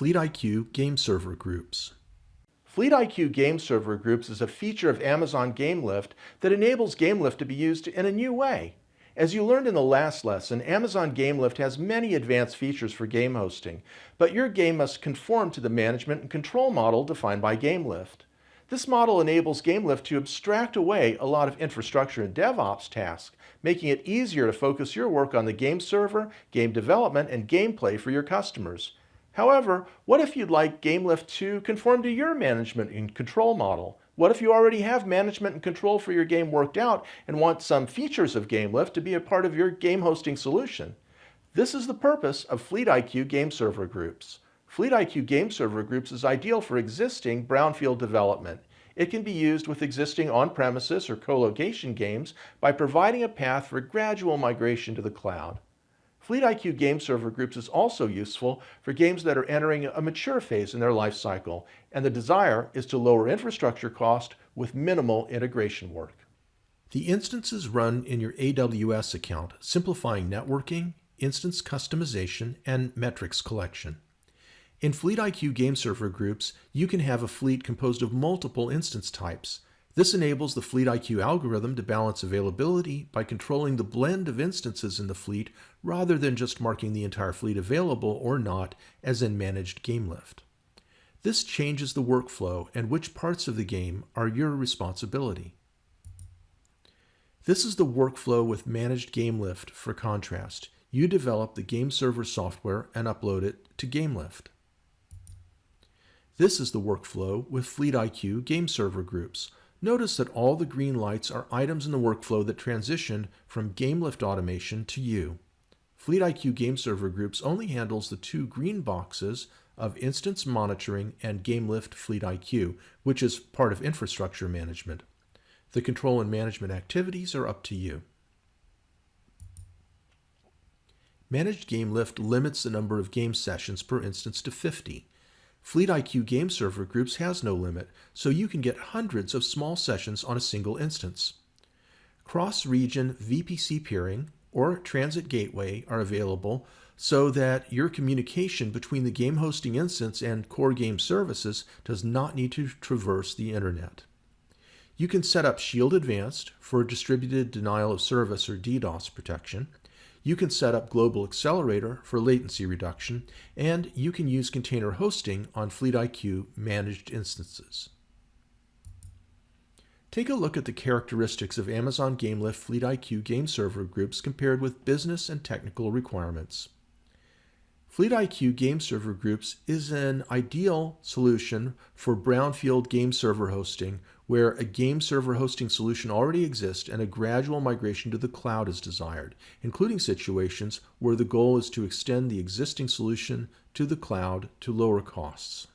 FleetIQ Game Server Groups. FleetIQ Game Server Groups is a feature of Amazon GameLift that enables GameLift to be used in a new way. As you learned in the last lesson, Amazon GameLift has many advanced features for game hosting, but your game must conform to the management and control model defined by GameLift. This model enables GameLift to abstract away a lot of infrastructure and DevOps tasks, making it easier to focus your work on the game server, game development, and gameplay for your customers. However, what if you'd like GameLift to conform to your management and control model? What if you already have management and control for your game worked out and want some features of GameLift to be a part of your game hosting solution? This is the purpose of FleetIQ Game Server Groups. FleetIQ Game Server Groups is ideal for existing brownfield development. It can be used with existing on-premises or co-location games by providing a path for gradual migration to the cloud. FleetIQ Game Server Groups is also useful for games that are entering a mature phase in their life cycle, and the desire is to lower infrastructure cost with minimal integration work. The instances run in your AWS account, simplifying networking, instance customization, and metrics collection. In FleetIQ Game Server Groups, you can have a fleet composed of multiple instance types. This enables the FleetIQ algorithm to balance availability by controlling the blend of instances in the fleet rather than just marking the entire fleet available or not as in Managed GameLift. This changes the workflow and which parts of the game are your responsibility. This is the workflow with Managed GameLift for contrast. You develop the game server software and upload it to GameLift. This is the workflow with FleetIQ Game Server Groups. Notice that all the green lights are items in the workflow that transition from GameLift automation to you. FleetIQ Game Server Groups only handles the two green boxes of instance monitoring and GameLift FleetIQ, which is part of infrastructure management. The control and management activities are up to you. Managed GameLift limits the number of game sessions per instance to 50. FleetIQ Game Server Groups has no limit, so you can get hundreds of small sessions on a single instance. Cross-region VPC peering or transit gateway are available so that your communication between the game hosting instance and core game services does not need to traverse the internet. You can set up Shield Advanced for distributed denial of service or DDoS protection. You can set up Global Accelerator for latency reduction, and you can use container hosting on FleetIQ managed instances. Take a look at the characteristics of Amazon GameLift FleetIQ Game Server Groups compared with business and technical requirements. FleetIQ Game Server Groups is an ideal solution for brownfield game server hosting where a game server hosting solution already exists and a gradual migration to the cloud is desired, including situations where the goal is to extend the existing solution to the cloud to lower costs.